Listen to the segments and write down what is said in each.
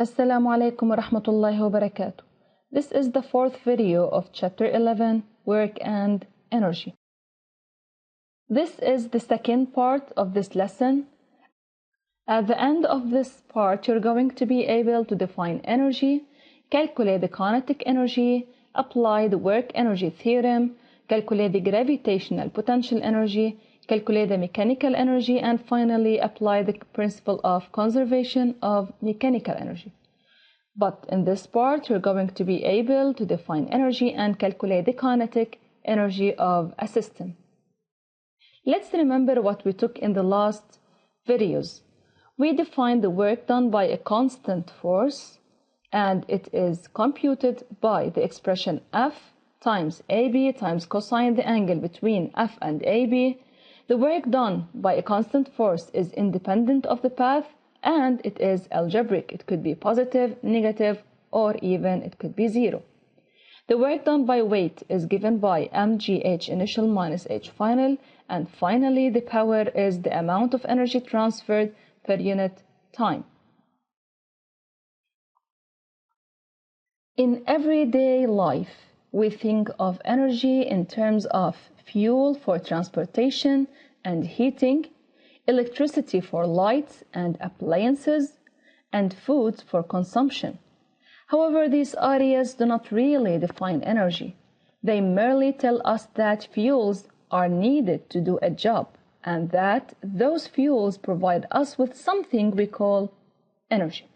Assalamu alaikum wa rahmatullahi wa barakatuh. This is the fourth video of Chapter 11, Work and Energy. This is the second part of this lesson. At the end of this part, you're going to be able to define energy, calculate the kinetic energy, apply the work energy theorem, calculate the gravitational potential energy, calculate the mechanical energy, and finally apply the principle of conservation of mechanical energy. But in this part, you're going to be able to define energy and calculate the kinetic energy of a system. Let's remember what we took in the last videos. We defined the work done by a constant force, and it is computed by the expression F times AB times cosine the angle between F and AB. The work done by a constant force is independent of the path, and it is algebraic. It could be positive, negative, or even it could be zero. The work done by weight is given by mgh initial minus h final, and finally the power is the amount of energy transferred per unit time. In everyday life, we think of energy in terms of fuel for transportation and heating, electricity for lights and appliances, and food for consumption. However, these areas do not really define energy. They merely tell us that fuels are needed to do a job, and that those fuels provide us with something we call energy.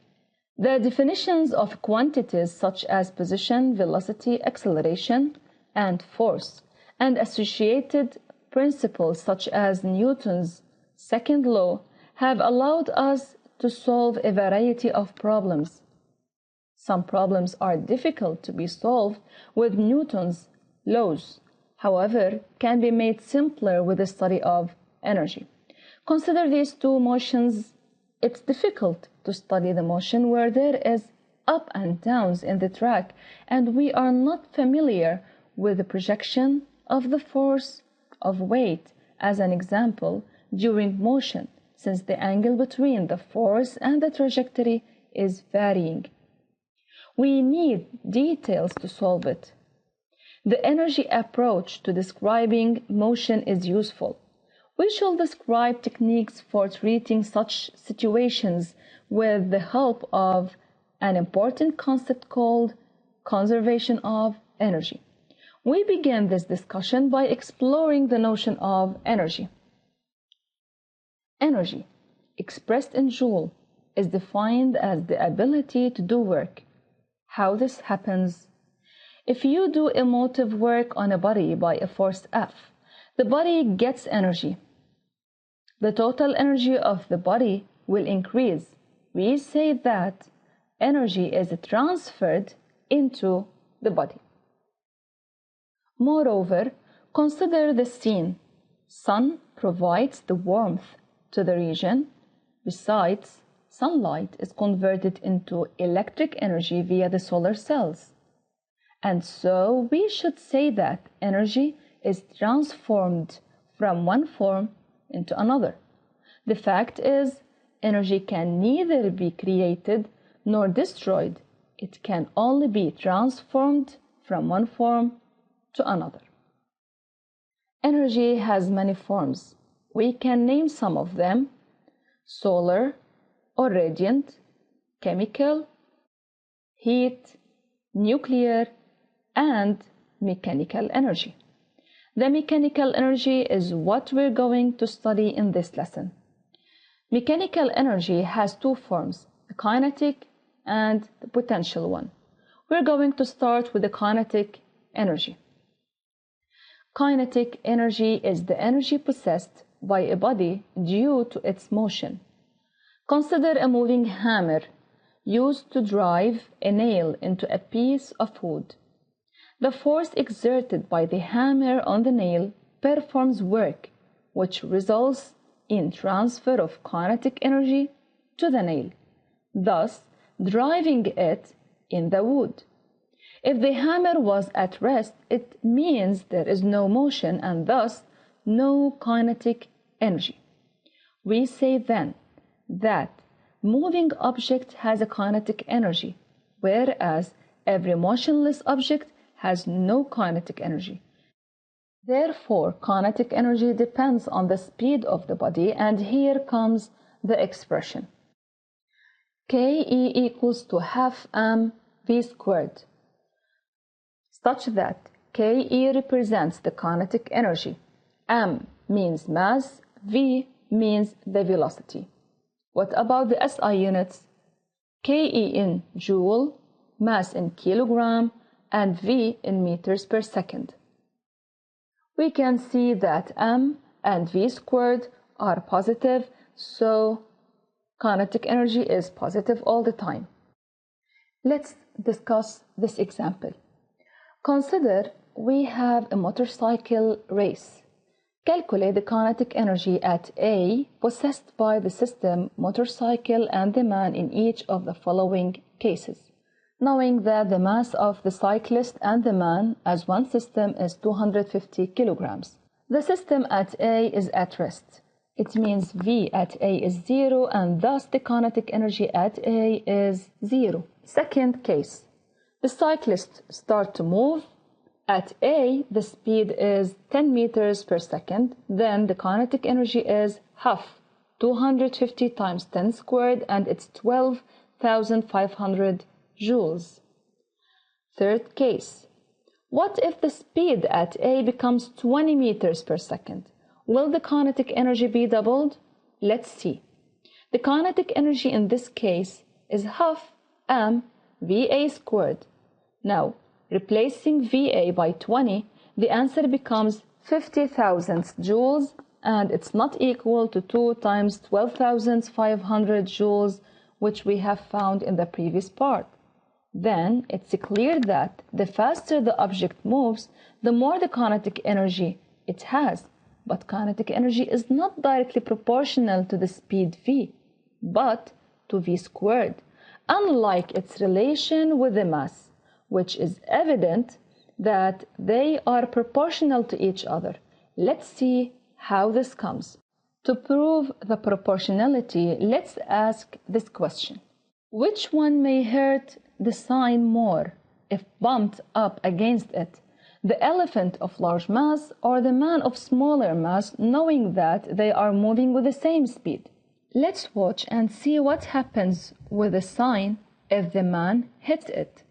The definitions of quantities such as position, velocity, acceleration, and force, and associated principles such as Newton's second law have allowed us to solve a variety of problems. Some problems are difficult to be solved with Newton's laws, however, can be made simpler with the study of energy. Consider these two motions. It's difficult to study the motion where there is up and downs in the track, and we are not familiar with the projection of the force of weight as an example during motion, since the angle between the force and the trajectory is varying. We need details to solve it. The energy approach to describing motion is useful. We shall describe techniques for treating such situations with the help of an important concept called conservation of energy. We begin this discussion by exploring the notion of energy. Energy, expressed in joule, is defined as the ability to do work. How this happens? If you do emotive work on a body by a force F, the body gets energy. The total energy of the body will increase. We say that energy is transferred into the body. Moreover, consider the scene. Sun provides the warmth to the region. Besides, sunlight is converted into electric energy via the solar cells. And so we should say that energy is transformed from one form into another. The fact is, energy can neither be created nor destroyed. It can only be transformed from one form to another. Energy has many forms. We can name some of them: solar or radiant, chemical, heat, nuclear, and mechanical energy. The mechanical energy is what we're going to study in this lesson. Mechanical energy has two forms, the kinetic and the potential one. We're going to start with the kinetic energy. Kinetic energy is the energy possessed by a body due to its motion. Consider a moving hammer used to drive a nail into a piece of wood. The force exerted by the hammer on the nail performs work, which results in transfer of kinetic energy to the nail, thus driving it in the wood. If the hammer was at rest, it means there is no motion and thus no kinetic energy. We say then that moving object has a kinetic energy, whereas every motionless object has no kinetic energy. Therefore, kinetic energy depends on the speed of the body, and here comes the expression. Ke equals to half mv squared, such that Ke represents the kinetic energy, m means mass, v means the velocity. What about the SI units? Ke in joule, mass in kilogram, and v in meters per second. We can see that m and v squared are positive, so kinetic energy is positive all the time. Let's discuss this example. Consider we have a motorcycle race. Calculate the kinetic energy at A possessed by the system, motorcycle, and the man in each of the following cases. Knowing that the mass of the cyclist and the man as one system is 250 kilograms. The system at A is at rest. It means V at A is 0, and thus the kinetic energy at A is 0. Second case, the cyclists start to move. At A, the speed is 10 meters per second, then the kinetic energy is half, 250 times 10 squared, and it's 12,500 joules. Third case, what if the speed at A becomes 20 meters per second? Will the kinetic energy be doubled? Let's see. The kinetic energy in this case is half m VA squared. Now, replacing VA by 20, the answer becomes 50,000 joules, and it's not equal to 2 times 12,500 joules, which we have found in the previous part. Then it's clear that the faster the object moves, the more the kinetic energy it has. But kinetic energy is not directly proportional to the speed v, but to v squared, unlike its relation with the mass, which is evident that they are proportional to each other. Let's see how this comes. To prove the proportionality, let's ask this question. Which one may hurt the sign more if bumped up against it? The elephant of large mass or the man of smaller mass, knowing that they are moving with the same speed? Let's watch and see what happens with the sign if the man hits it.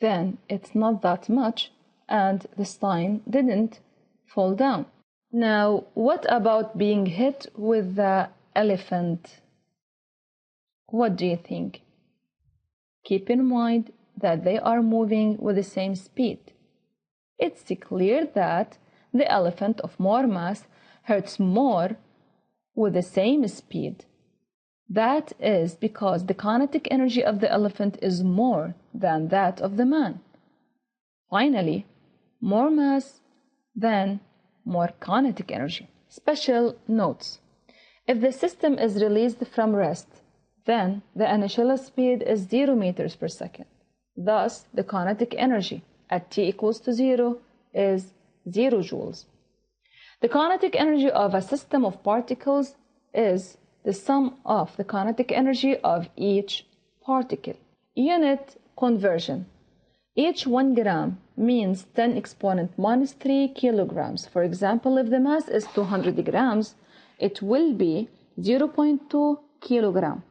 Then it's not that much, and the sign didn't fall down. Now, what about being hit with the elephant? What do you think? Keep in mind that they are moving with the same speed. It's clear that the elephant of more mass hurts more with the same speed. That is because the kinetic energy of the elephant is more than that of the man. Finally, more mass, then more kinetic energy. Special notes. If the system is released from rest, then the initial speed is 0 meters per second. Thus, the kinetic energy at t equals to 0 is 0 joules. The kinetic energy of a system of particles is the sum of the kinetic energy of each particle. Unit conversion. Each 1 gram means 10 exponent minus 3 kilograms. For example, if the mass is 200 grams, it will be 0.2 kilogram.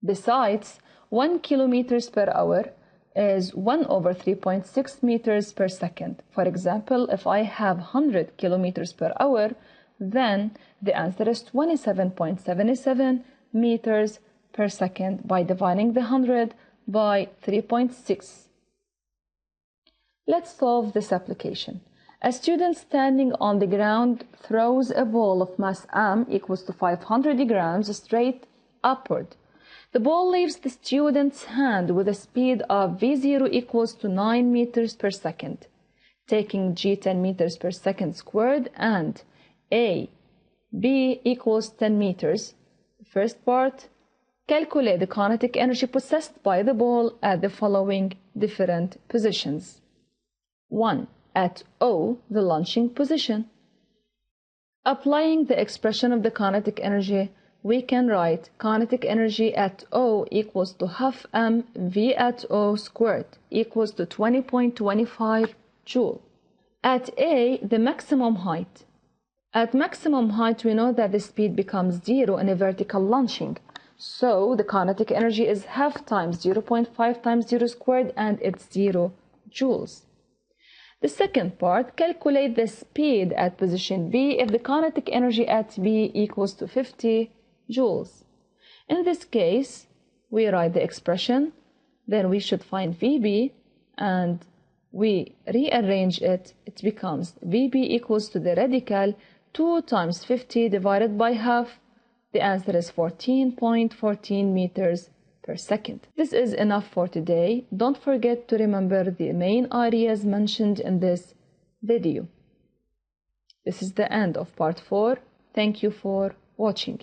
Besides, 1 kilometers per hour is 1 over 3.6 meters per second. For example, if I have 100 kilometers per hour, then the answer is 27.77 meters per second by dividing the 100 by 3.6. Let's solve this application. A student standing on the ground throws a ball of mass m equals to 500 grams straight upward. The ball leaves the student's hand with a speed of v0 equals to 9 meters per second. Taking g 10 meters per second squared and b equals 10 meters. First part, calculate the kinetic energy possessed by the ball at the following different positions. 1. At O, the launching position. Applying the expression of the kinetic energy, we can write kinetic energy at O equals to half m V at O squared equals to 20.25 joule. At A, the maximum height. At maximum height, we know that the speed becomes 0 in a vertical launching. So the kinetic energy is half times 0.5 times 0 squared, and it's 0 joules. The second part, calculate the speed at position B if the kinetic energy at B equals to 50 joules. In this case, we write the expression, then we should find VB, and we rearrange it. It becomes VB equals to the radical 2 times 50 divided by half. The answer is 14.14 meters per second. This is enough for today. Don't forget to remember the main ideas mentioned in this video. This is the end of part 4. Thank you for watching.